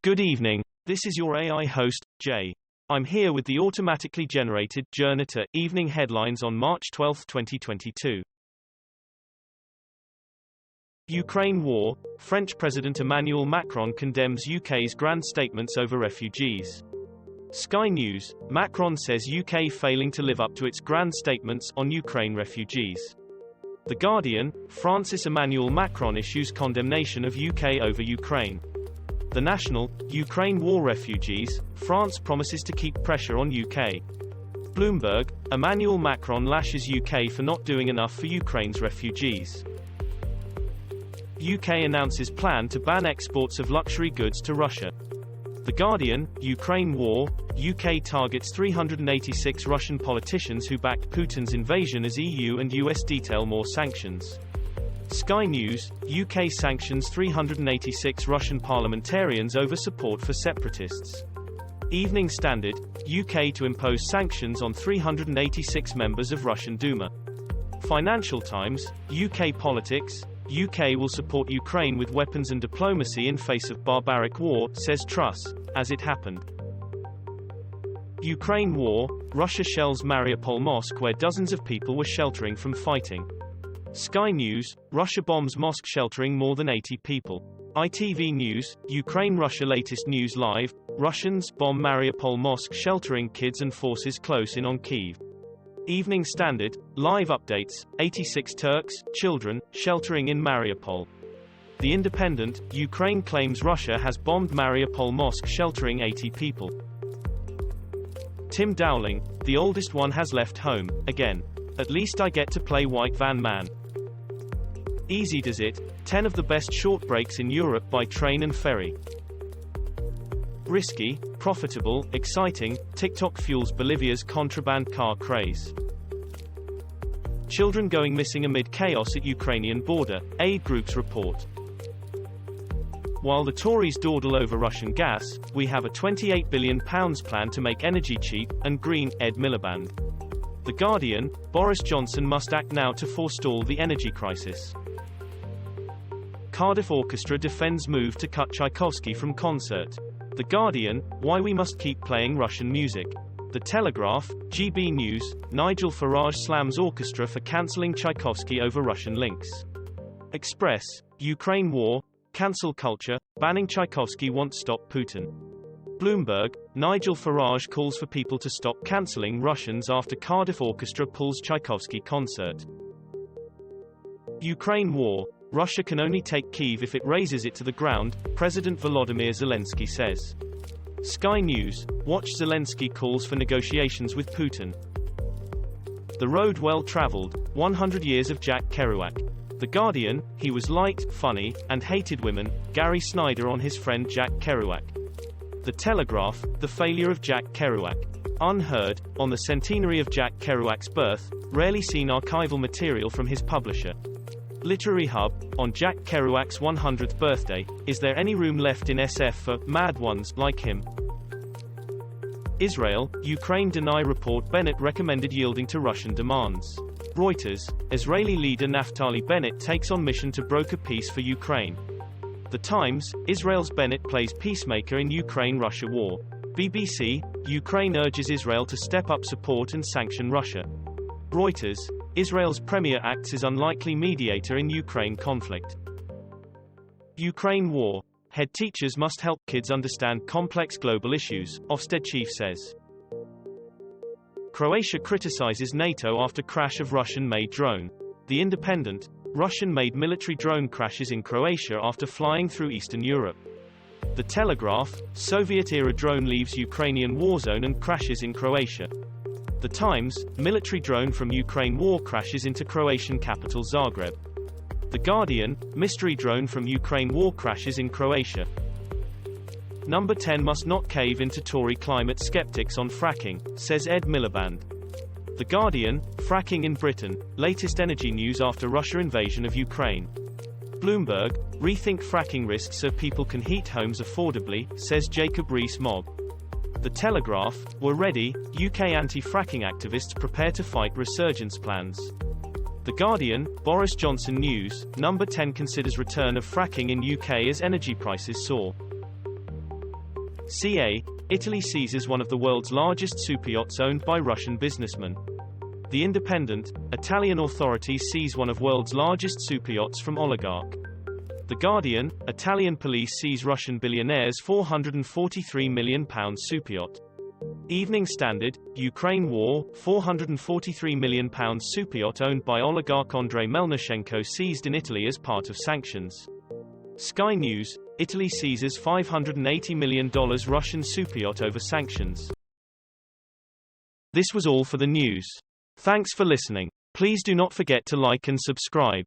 Good evening, this is your AI host, Jay. I'm here with the automatically generated Journato evening headlines on March 12, 2022. Ukraine war, French President Emmanuel Macron condemns UK's grand statements over refugees. Sky News, Macron says UK failing to live up to its grand statements on Ukraine refugees. The Guardian, Francis Emmanuel Macron issues condemnation of UK over Ukraine. The National, Ukraine war refugees, France promises to keep pressure on UK. Bloomberg, Emmanuel Macron lashes UK for not doing enough for Ukraine's refugees. UK announces plan to ban exports of luxury goods to Russia. The Guardian, Ukraine war, UK targets 386 Russian politicians who backed Putin's invasion as EU and US detail more sanctions. Sky News, UK sanctions 386 Russian parliamentarians over support for separatists. Evening Standard, UK to impose sanctions on 386 members of Russian Duma. Financial Times, UK politics, UK will support Ukraine with weapons and diplomacy in face of barbaric war, says Truss, as it happened. Ukraine war, Russia shells Mariupol mosque where dozens of people were sheltering from fighting. Sky News, Russia bombs mosque sheltering more than 80 people. ITV News, Ukraine-Russia latest news live, Russians bomb Mariupol mosque sheltering kids and forces close in on Kyiv. Evening Standard, live updates, 86 Turks, children, sheltering in Mariupol. The Independent, Ukraine claims Russia has bombed Mariupol mosque sheltering 80 people. Tim Dowling, the oldest one has left home, again. At least I get to play White Van Man. Easy does it, 10 of the best short breaks in Europe by train and ferry. Risky, profitable, exciting, TikTok fuels Bolivia's contraband car craze. Children going missing amid chaos at Ukrainian border, aid groups report. While the Tories dawdle over Russian gas, we have a £28 billion plan to make energy cheap and green, Ed Miliband. The Guardian, Boris Johnson must act now to forestall the energy crisis. Cardiff Orchestra defends move to cut Tchaikovsky from concert. The Guardian, why we must keep playing Russian music. The Telegraph, GB News, Nigel Farage slams orchestra for cancelling Tchaikovsky over Russian links. Express, Ukraine war, cancel culture, banning Tchaikovsky won't stop Putin. Bloomberg, Nigel Farage calls for people to stop cancelling Russians after Cardiff Orchestra pulls Tchaikovsky concert. Ukraine war, Russia can only take Kyiv if it razes it to the ground, President Volodymyr Zelensky says. Sky News, watch Zelensky calls for negotiations with Putin. The road well travelled, 100 years of Jack Kerouac. The Guardian, he was light, funny, and hated women, Gary Snyder on his friend Jack Kerouac. The Telegraph, the failure of Jack Kerouac. Unheard, on the centenary of Jack Kerouac's birth, rarely seen archival material from his publisher. Literary Hub, on Jack Kerouac's 100th birthday, is there any room left in SF for mad ones like him? Israel, Ukraine deny report Bennett recommended yielding to Russian demands. Reuters, Israeli leader Naftali Bennett takes on mission to broker peace for Ukraine. The Times, Israel's Bennett plays peacemaker in Ukraine-Russia war. BBC, Ukraine urges Israel to step up support and sanction Russia. Reuters, Israel's premier acts as unlikely mediator in Ukraine conflict. Ukraine war, Headteachers must help kids understand complex global issues, Ofsted chief says. Croatia criticizes NATO after crash of Russian-made drone. The Independent, Russian-made military drone crashes in Croatia after flying through Eastern Europe. The Telegraph, Soviet-era drone leaves Ukrainian war zone and crashes in Croatia. The Times, military drone from Ukraine war crashes into Croatian capital Zagreb. The Guardian, mystery drone from Ukraine war crashes in Croatia. Number 10 must not cave into Tory climate sceptics on fracking, says Ed Miliband. The Guardian, fracking in Britain, latest energy news after Russia invasion of Ukraine. Bloomberg, rethink fracking risks so people can heat homes affordably, says Jacob Rees-Mogg. The Telegraph, we're ready, UK anti-fracking activists prepare to fight resurgence plans. The Guardian, Boris Johnson news, number 10 considers return of fracking in UK as energy prices soar. CA, Italy seizes one of the world's largest superyachts owned by Russian businessmen. The Independent, Italian authorities seize one of world's largest superyachts from oligarch. The Guardian, Italian police seize Russian billionaire's £443 million superyacht. Evening Standard, Ukraine war, £443 million superyacht owned by oligarch Andrei Melnychenko seized in Italy as part of sanctions. Sky News, Italy seizes $580 million Russian superyacht over sanctions. This was all for the news. Thanks for listening. Please do not forget to like and subscribe.